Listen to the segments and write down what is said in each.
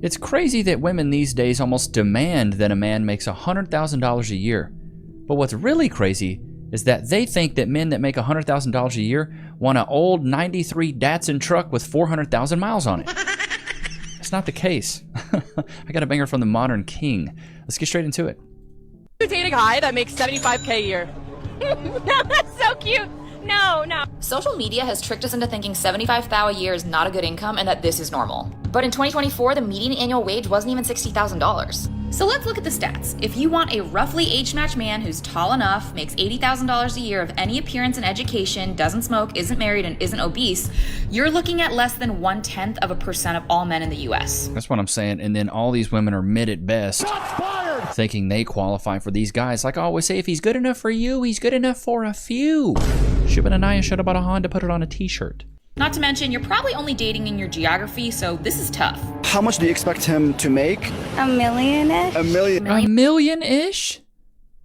It's crazy that women these days almost demand that a man makes $100,000 a year. But what's really crazy is that they think that men that make $100,000 a year want an old 93 Datsun truck with 400,000 miles on it. It's not the case. I got a banger from the Modern King. Let's get straight into it. You date a guy that makes $75K a year. That's so cute. No. Social media has tricked us into thinking $75,000 a year is not a good income and that this is normal. But in 2024, the median annual wage wasn't even $60,000. So let's look at the stats. If you want a roughly age-matched man who's tall enough, makes $80,000 a year of any appearance and education, doesn't smoke, isn't married, and isn't obese, you're looking at less than 0.1% of all men in the US. That's what I'm saying. And then all these women are mid at best, thinking they qualify for these guys. Like I always say, if he's good enough for you, he's good enough for a few. Shubin should have bought a Honda, put it on a t-shirt. Not to mention, you're probably only dating in your geography, so this is tough. How much do you expect him to make? $1 million-ish. $1 million. $1 million-ish?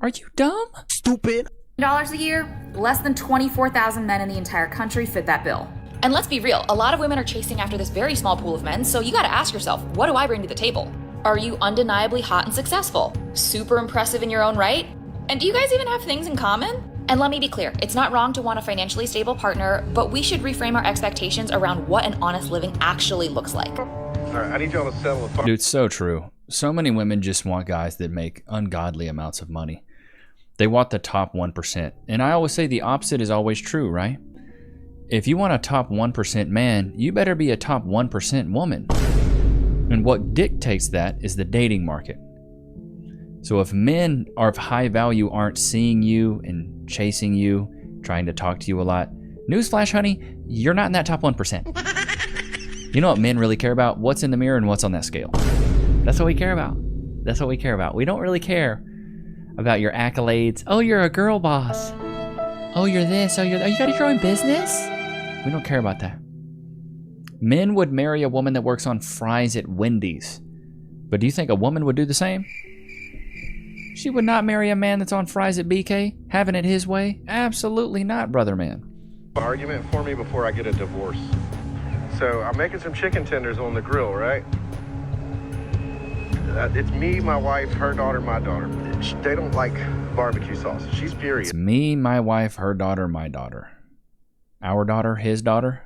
Are you dumb? Stupid. $1 a year, less than 24,000 men in the entire country fit that bill. And let's be real, a lot of women are chasing after this very small pool of men, so you gotta ask yourself, what do I bring to the table? Are you undeniably hot and successful? Super impressive in your own right? And do you guys even have things in common? And let me be clear, it's not wrong to want a financially stable partner, but we should reframe our expectations around what an honest living actually looks like. All right, I need y'all to settle the Dude, it's so true. So many women just want guys that make ungodly amounts of money. They want the top 1%. And I always say the opposite is always true, right? If you want a top 1% man, you better be a top 1% woman. And what dictates that is the dating market. So if men of high value aren't seeing you and chasing you, trying to talk to you a lot, newsflash, honey, you're not in that top 1%. You know what men really care about? What's in the mirror and what's on that scale. That's what we care about. That's what we care about. We don't really care about your accolades. Oh, you're a girl boss. Oh, you're this. Oh, you got your own business? We don't care about that. Men would marry a woman that works on fries at Wendy's. But do you think a woman would do the same? She would not marry a man that's on fries at BK, having it his way? Absolutely not, brother man. argument for me before I get a divorce. So I'm making some chicken tenders on the grill, right? It's me, my wife, her daughter, my daughter. They don't like barbecue sauce. She's furious. It's me, my wife, her daughter, my daughter. Our daughter, his daughter?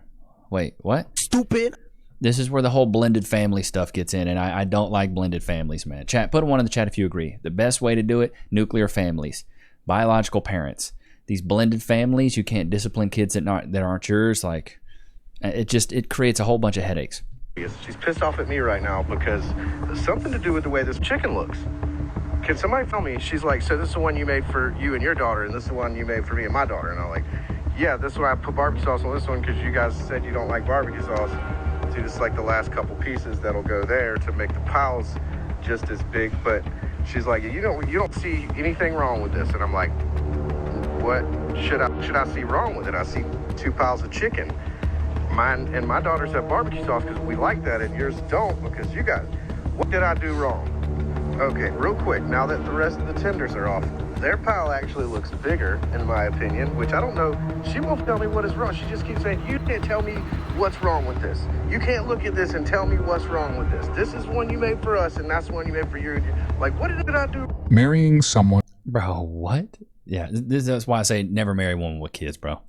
Wait, what? Stupid. This is where the whole blended family stuff gets in, and I don't like blended families, man. Chat, put one in the chat if you agree. The best way to do it, nuclear families, biological parents. These blended families, you can't discipline kids that aren't yours. Like, it creates a whole bunch of headaches. She's pissed off at me right now because there's something to do with the way this chicken looks. Can somebody tell me? She's like, so this is the one you made for you and your daughter, and this is the one you made for me and my daughter. And I'm like, yeah, this is why I put barbecue sauce on this one because you guys said you don't like barbecue sauce. See, just like the last couple pieces that'll go there to make the piles just as big. But she's like, you don't see anything wrong with this. And I'm like, what should I see wrong with it? I see 2 piles of chicken. Mine and my daughters have barbecue sauce because we like that, and yours don't because you got it. What did I do wrong? Okay, real quick, now that the rest of the tenders are off, their pile actually looks bigger, in my opinion, which I don't know. She won't tell me what is wrong. She just keeps saying, you can't tell me what's wrong with this. You can't look at this and tell me what's wrong with this. This is one you made for us, and that's the one you made for you. Like, what did I do? Marrying someone. Bro, what? Yeah, that's why I say never marry a woman with kids, bro.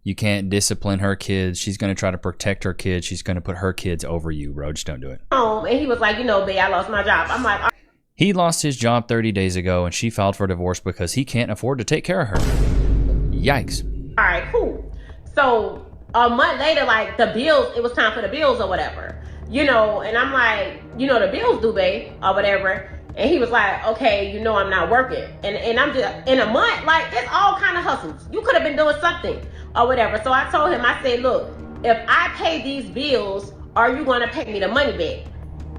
You can't discipline her kids. She's going to try to protect her kids. She's going to put her kids over you, bro. Just don't do it. And he was like, babe, I lost my job. I'm like, he lost his job 30 days ago, and she filed for divorce because he can't afford to take care of her. Yikes. all right, cool. So a month later, like the bills, it was time for the bills or whatever, and I'm like, the bills due, babe, or whatever. And he was like, okay, I'm not working. And I'm just, in a month, like, it's all kind of hustles. You could have been doing something or whatever. So I told him, I said, look, if I pay these bills, are you going to pay me the money back?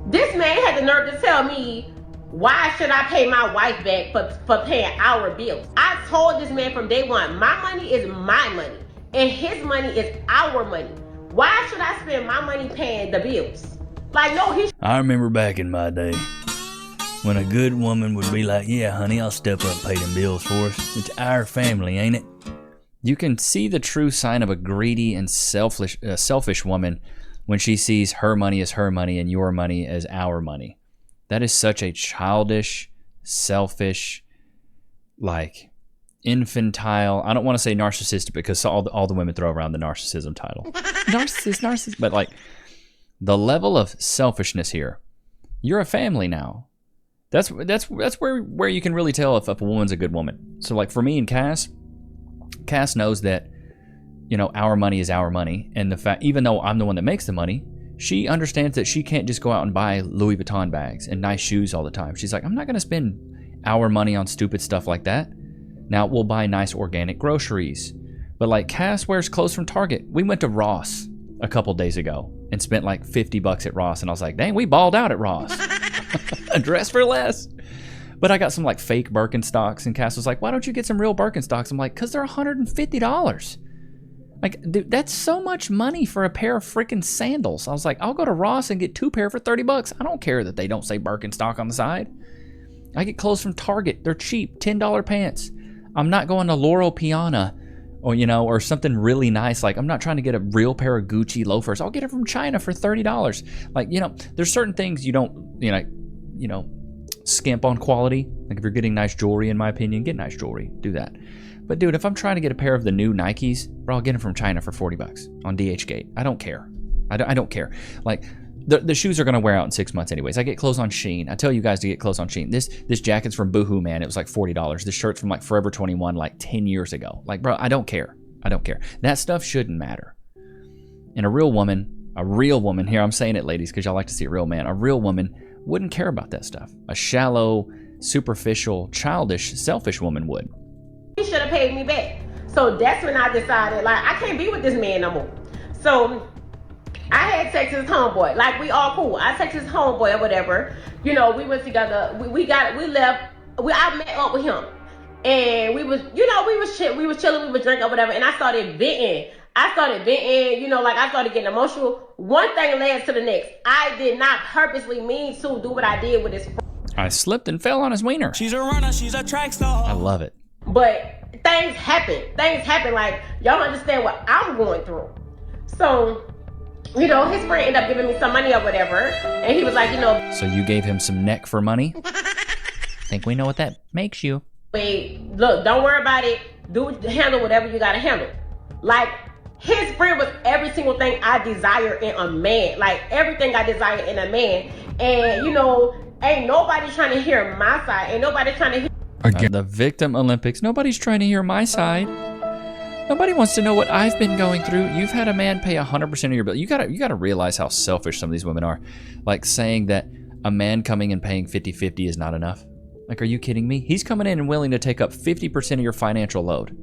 This man had the nerve to tell me, why should I pay my wife back for paying our bills? I told this man from day one, my money is my money and his money is our money. Why should I spend my money paying the bills? Like, no, I remember back in my day when a good woman would be like, yeah, honey, I'll step up and pay them bills for us. It's our family, ain't it? You can see the true sign of a greedy and selfish woman when she sees her money as her money and your money as our money. That is such a childish, selfish, like infantile. I don't want to say narcissistic because all the women throw around the narcissism title. Narcissist. But like the level of selfishness here. You're a family now. That's where you can really tell if a woman's a good woman. So like for me and Cass knows that, you know, our money is our money, and the fact, even though I'm the one that makes the money, she understands that she can't just go out and buy Louis Vuitton bags and nice shoes all the time. She's like, I'm not going to spend our money on stupid stuff like that. Now we'll buy nice organic groceries. But like Cass wears clothes from Target. We went to Ross a couple days ago and spent like $50 at Ross, and I was like, dang, we balled out at Ross. A dress for less. But I got some like fake Birkenstocks, and Cass was like, why don't you get some real Birkenstocks? I'm like, because they're $150. Like, dude, that's so much money for a pair of freaking sandals. I was like, I'll go to Ross and get 2 pair for $30. I don't care that they don't say Birkenstock on the side. I get clothes from Target. They're cheap, $10 pants. I'm not going to Loro Piana or, you know, or something really nice. Like, I'm not trying to get a real pair of Gucci loafers. I'll get it from China for $30. Like, you know, there's certain things you don't, you know, skimp on quality. Like if you're getting nice jewelry, in my opinion, get nice jewelry. Do that. But dude, if I'm trying to get a pair of the new Nikes, bro, I'll get them from China for $40 on DHgate. I don't care. I don't care. Like the shoes are gonna wear out in 6 months anyways. I get clothes on Shein. I tell you guys to get clothes on Shein. This jacket's from Boohoo, man. It was like $40. This shirt's from like Forever 21, like 10 years ago. Like, bro, I don't care. I don't care. That stuff shouldn't matter. And a real woman here, I'm saying it, ladies, because y'all like to see a real man. A real woman wouldn't care about that stuff. A shallow, superficial, childish, selfish woman would. He should have paid me back. So that's when I decided, like, I can't be with this man no more. So I had sex with his homeboy. Like, we all cool. I texted his homeboy or whatever. You know, we went together. We left. I met up with him. And we was chilling, we was drinking or whatever. And I started venting, you know, like I started getting emotional. One thing led to the next. I did not purposely mean to do what I did with his. I slipped and fell on his wiener. She's a runner, she's a track star. I love it. But things happen. Like, y'all understand what I'm going through. So, you know, his friend ended up giving me some money or whatever. And he was like, you know. So you gave him some neck for money? Think we know what that makes you. Wait, look, don't worry about it. Handle whatever you gotta handle. Like, his friend was every single thing I desire in a man. Like, everything I desire in a man. And, you know, ain't nobody trying to hear my side. Ain't nobody trying to hear. The Victim Olympics. Nobody's trying to hear my side. Nobody wants to know what I've been going through. You've had a man pay 100% of your bill. You gotta realize how selfish some of these women are. Like saying that a man coming and paying 50-50 is not enough. Like, are you kidding me? He's coming in and willing to take up 50% of your financial load.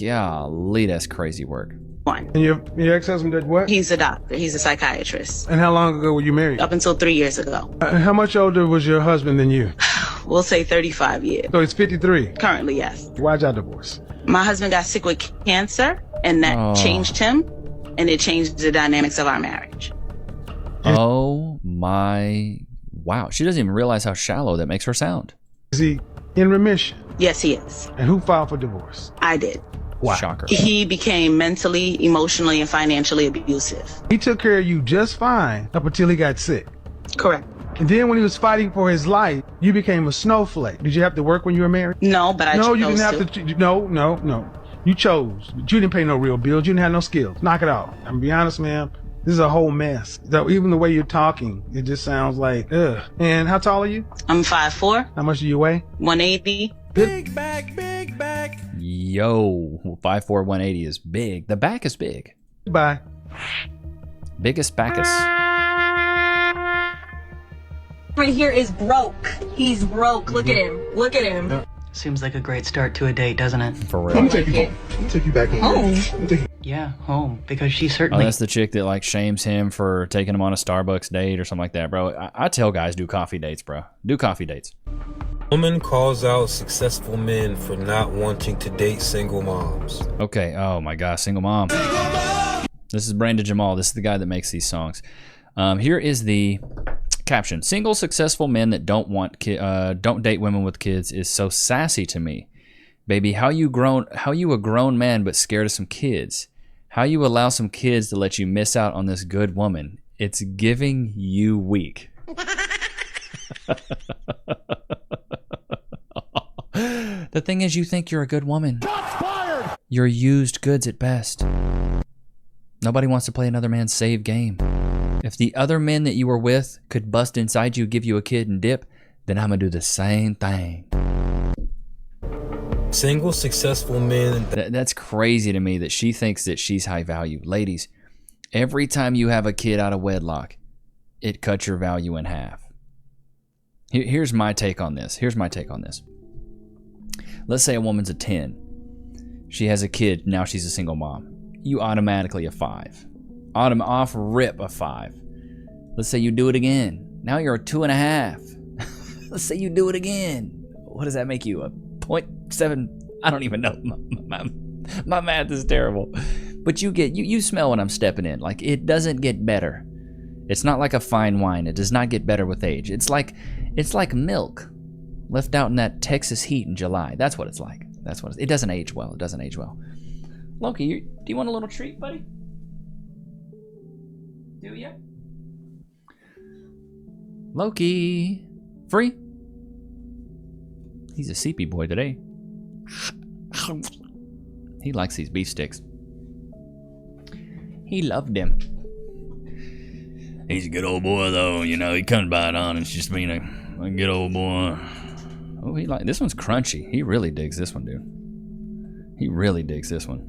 Golly, that's crazy work. And your ex-husband did what? He's a doctor. He's a psychiatrist. And how long ago were you married? Up until 3 years ago. How much older was your husband than you? We'll say 35 years. So he's 53? Currently, yes. Why'd y'all divorce? My husband got sick with cancer, and that changed him, and it changed the dynamics of our marriage. Oh my, wow. She doesn't even realize how shallow that makes her sound. Is he in remission? Yes, he is. And who filed for divorce? I did. Why? Shocker. He became mentally, emotionally, and financially abusive. He took care of you just fine up until he got sick. Correct. And then when he was fighting for his life, you became a snowflake. Did you have to work when you were married? No, but I chose to. No, you didn't have to. No. You chose. But you didn't pay no real bills. You didn't have no skills. Knock it off. I'm gonna be honest, ma'am. This is a whole mess. So even the way you're talking, it just sounds like, ugh. And how tall are you? I'm 5'4". How much do you weigh? 180. Big back. Yo, 5'4", 180 is big. The back is big. Bye. Biggest backest. Right here is broke. He's broke. Look at him. Seems like a great start to a date, doesn't it? For real. Let me take you home. Let me take you back home. Yeah, home. Because she Oh, certainly... that's the chick that like shames him for taking him on a Starbucks date or something like that, bro. I tell guys, do coffee dates, bro. Do coffee dates. Woman calls out successful men for not wanting to date single moms. Okay. Oh my gosh, single mom. This is Brandon Jamal. This is the guy that makes these songs. Here is the caption: single successful men that don't date women with kids is so sassy to me. Baby, how you a grown man but scared of some kids? How you allow some kids to let you miss out on this good woman? It's giving you weak. The thing is, you think you're a good woman. You're used goods at best. Nobody wants to play another man's save game. If the other men that you were with could bust inside you, give you a kid and dip, then I'm gonna do the same thing. Single successful men. That's crazy to me that she thinks that she's high value. Ladies, every time you have a kid out of wedlock, it cuts your value in half. Here's my take on this. Let's say a woman's a 10. She has a kid, now she's a single mom. You automatically a 5. Off rip a 5. Let's say you do it again. Now you're a 2.5. Let's say you do it again. What does that make you? A 0.7? I don't even know. My math is terrible. But you smell when I'm stepping in. Like, it doesn't get better. It's not like a fine wine. It does not get better with age. It's like milk left out in that Texas heat in July. That's what it's like. It doesn't age well. Loki, do you want a little treat, buddy? Do ya? Loki. Free? He's a CP boy today. He likes these beef sticks. He loved them. He's a good old boy, though. You know, he comes by it on. It's just being a good old boy. Oh, this one's crunchy. He really digs this one, dude. He really digs this one.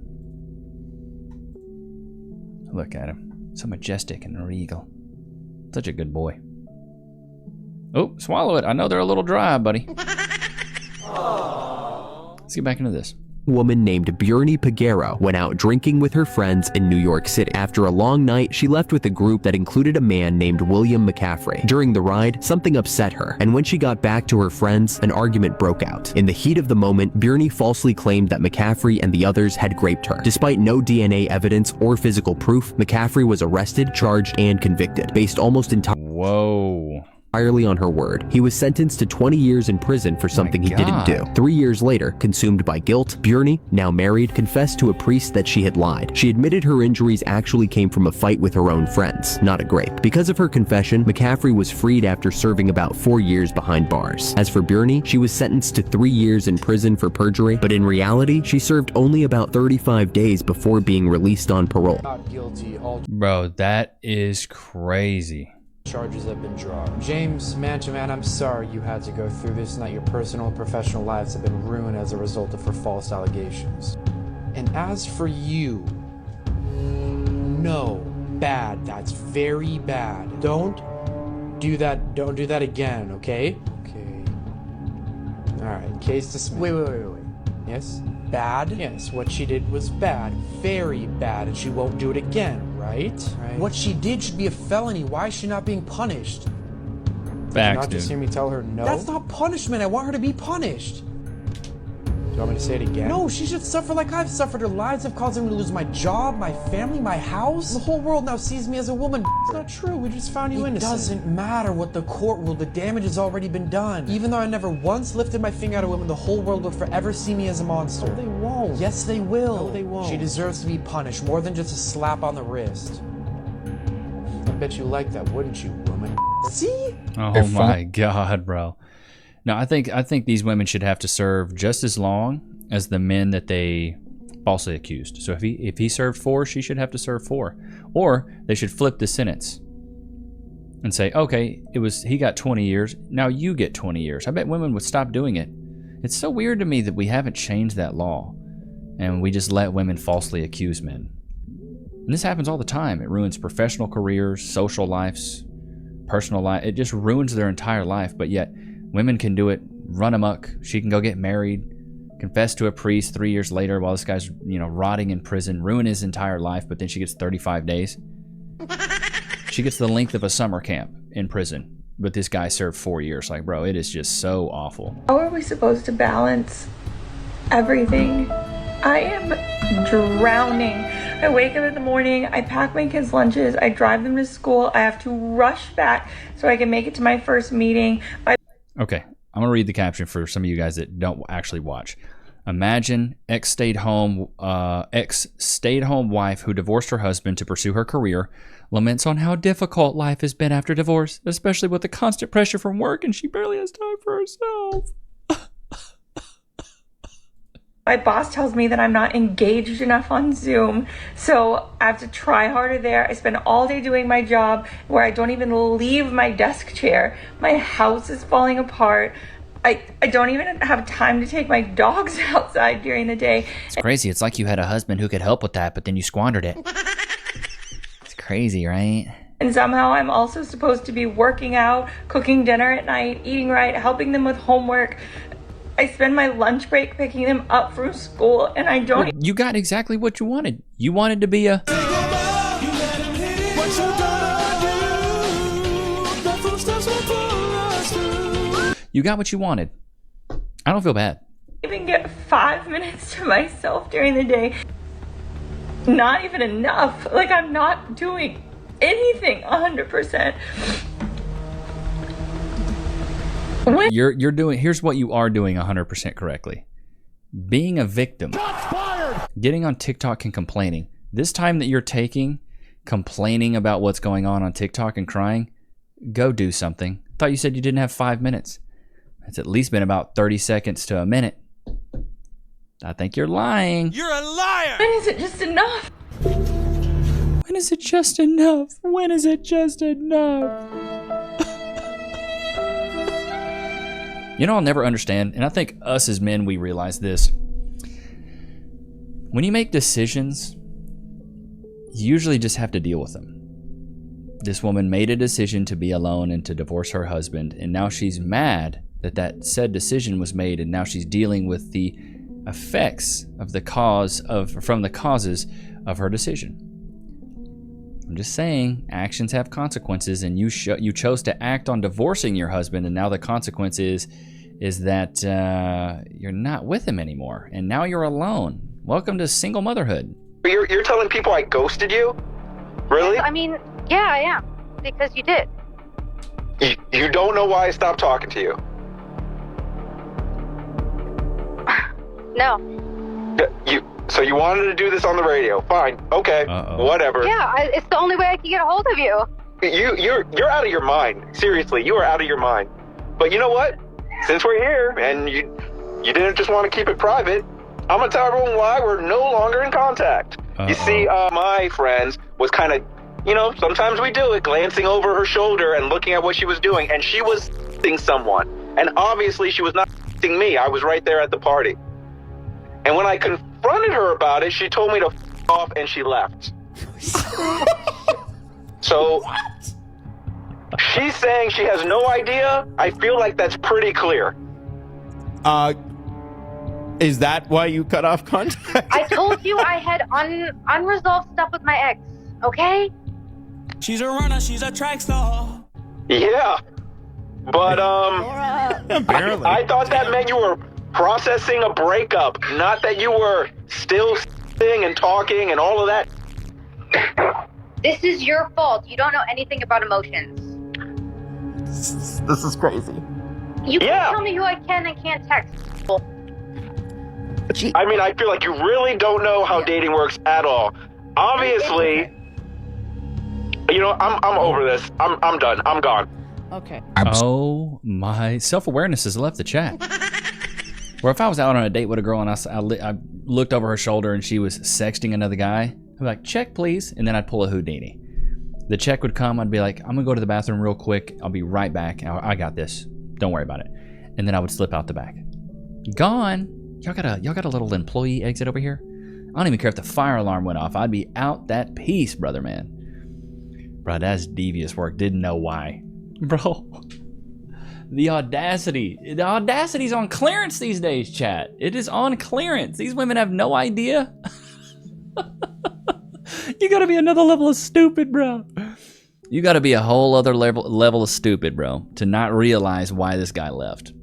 Look at him. So majestic and regal. Such a good boy. Oh, swallow it. I know they're a little dry, buddy. Let's get back into this. Woman named Bjorny Pagero went out drinking with her friends in New York City. After a long night, she left with a group that included a man named William McCaffrey. During the ride, something upset her, and when she got back to her friends, an argument broke out. In the heat of the moment, Bjorny falsely claimed that McCaffrey and the others had raped her. Despite no DNA evidence or physical proof, McCaffrey was arrested, charged, and convicted, based almost entirely on her word. He was sentenced to 20 years in prison for something he didn't do. 3 years later, consumed by guilt, Bjorny, now married, confessed to a priest that she had lied. She admitted her injuries actually came from a fight with her own friends, not a grape. Because of her confession, McCaffrey was freed after serving about 4 years behind bars. As for Bjorny, she was sentenced to 3 years in prison for perjury, but in reality, she served only about 35 days before being released on parole. Not guilty. All Bro, that is crazy. charges have been dropped. James, man to man, I'm sorry you had to go through this and that your personal and professional lives have been ruined as a result of her false allegations. And as for you, no, bad. That's very bad. Don't do that again, okay? Okay. Alright, case dismissed. Wait. Yes? Bad? Yes, what she did was bad. Very bad, and she won't do it again, right? What she did should be a felony. Why is she not being punished? Facts, Not just dude. hear me tell her no? That's not punishment. I want her to be punished. Do you want me to say it again? No, she should suffer like I've suffered. Her lives have caused me to lose my job, my family, my house. The whole world now sees me as a woman. It's not true. We just found you innocent. It doesn't matter what the court ruled. The damage has already been done. Even though I never once lifted my finger at a woman, the whole world will forever see me as a monster. No, they won't. Yes, they will. No, they won't. She deserves to be punished more than just a slap on the wrist. I bet you like that, wouldn't you, woman? See? Oh my God, bro. No, I think these women should have to serve just as long as the men that they falsely accused. So if he served 4, she should have to serve 4. Or they should flip the sentence and say, okay, he got 20 years, now you get 20 years. I bet women would stop doing it. It's so weird to me that we haven't changed that law and we just let women falsely accuse men. And this happens all the time. It ruins professional careers, social lives, personal life. It just ruins their entire life, but yet women can do it, run amok. She can go get married, confess to a priest 3 years later while this guy's, rotting in prison, ruin his entire life, but then she gets 35 days. She gets the length of a summer camp in prison, but this guy served 4 years. Like, bro, it is just so awful. How are we supposed to balance everything? I am drowning. I wake up in the morning, I pack my kids' lunches, I drive them to school, I have to rush back so I can make it to my first meeting. Okay, I'm going to read the caption for some of you guys that don't actually watch. Imagine ex stay-at-home wife who divorced her husband to pursue her career laments on how difficult life has been after divorce, especially with the constant pressure from work, and she barely has time for herself. My boss tells me that I'm not engaged enough on Zoom, so I have to try harder there. I spend all day doing my job where I don't even leave my desk chair. My house is falling apart. I don't even have time to take my dogs outside during the day. It's crazy. It's like you had a husband who could help with that, but then you squandered it. It's crazy, right? And somehow I'm also supposed to be working out, cooking dinner at night, eating right, helping them with homework. I spend my lunch break picking them up from school, and I don't... You got exactly what you wanted. You wanted to be a... You got what you wanted. I don't feel bad. Even get 5 minutes to myself during the day. Not even enough. Like, I'm not doing anything 100%. You're doing, here's what you are doing 100% correctly. Being a victim. Getting on TikTok and complaining. This time that you're taking, complaining about what's going on TikTok and crying, go do something. I thought you said you didn't have 5 minutes. It's at least been about 30 seconds to a minute. I think you're lying. You're a liar! When is it just enough? When is it just enough? When is it just enough? You know, I'll never understand, and I think us as men, we realize this. When you make decisions, you usually just have to deal with them. This woman made a decision to be alone and to divorce her husband, and now she's mad that said decision was made, and now she's dealing with the effects of the causes of her decision. I'm just saying, actions have consequences, and you chose to act on divorcing your husband, and now the consequence is that you're not with him anymore, and now you're alone. Welcome to single motherhood. You're telling people I ghosted you? Really? I mean, yeah, I am. Because you did. You don't know why I stopped talking to you? No. So you wanted to do this on the radio? Fine. Okay. Whatever. Yeah, it's the only way I can get a hold of you. You're out of your mind. Seriously, you are out of your mind. But you know what? Since we're here and you didn't just want to keep it private, I'm gonna tell everyone why we're no longer in contact. You see, my friends was kind of, sometimes we do it, glancing over her shoulder and looking at what she was doing, and she was f***ing someone. And obviously she was not f***ing me. I was right there at the party. And when I confronted her about it, she told me to f*** off and she left. So, she's saying she has no idea. I feel like that's pretty clear. Is that why you cut off contact? I told you I had unresolved stuff with my ex, okay? She's a runner, she's a track star. Yeah. But, Apparently. I thought that meant you were processing a breakup, not that you were still sitting and talking and all of that. This is your fault. You don't know anything about emotions. This is crazy. You can't tell me who I can and can't text. I mean, I feel like you really don't know how dating works at all. Obviously, I'm over this. I'm done. I'm gone. Okay. Oh my, self-awareness has left the chat. Where if I was out on a date with a girl and I looked over her shoulder and she was sexting another guy, I'd be like, check please, and then I'd pull a Houdini. The check would come, I'd be like, I'm gonna go to the bathroom real quick, I'll be right back, I got this, don't worry about it. And then I would slip out the back. Gone. Y'all got a little employee exit over here? I don't even care if the fire alarm went off, I'd be out that piece, brother man. Bro, that's devious work, didn't know why. Bro. The audacity's on clearance these days, chat. It is on clearance. These women have no idea. You gotta be another level of stupid, bro. You gotta be a whole other level of stupid, bro, to not realize why this guy left.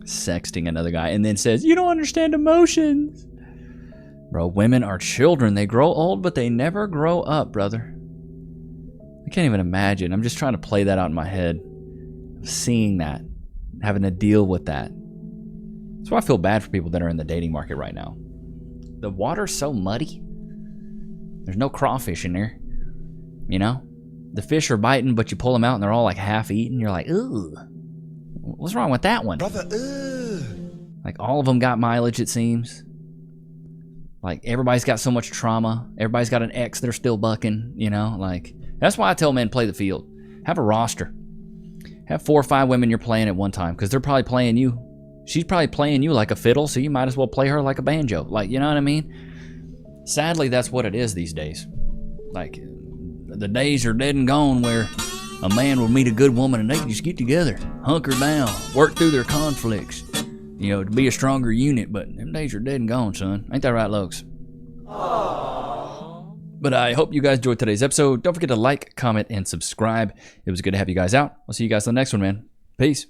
Sexting another guy and then says, you don't understand emotions. Bro, women are children. They grow old, but they never grow up, brother. I can't even imagine. I'm just trying to play that out in my head. Seeing that, having to deal with that. That's why I feel bad for people that are in the dating market right now. The water's so muddy. There's no crawfish in there. You know? The fish are biting, but you pull them out and they're all like half eaten. You're like, ooh. What's wrong with that one? Brother, ugh. Like, all of them got mileage, it seems. Like, everybody's got so much trauma. Everybody's got an ex they're still bucking, you know? Like, that's why I tell men, play the field. Have a roster. Have 4 or 5 women you're playing at one time, because they're probably playing you. She's probably playing you like a fiddle, so you might as well play her like a banjo. Like, you know what I mean? Sadly, that's what it is these days. Like, the days are dead and gone where a man will meet a good woman and they can just get together, hunker down, work through their conflicts, you know, to be a stronger unit. But them days are dead and gone, son. Ain't that right, Lokes? But I hope you guys enjoyed today's episode. Don't forget to like, comment, and subscribe. It was good to have you guys out. I'll see you guys on the next one, man. Peace.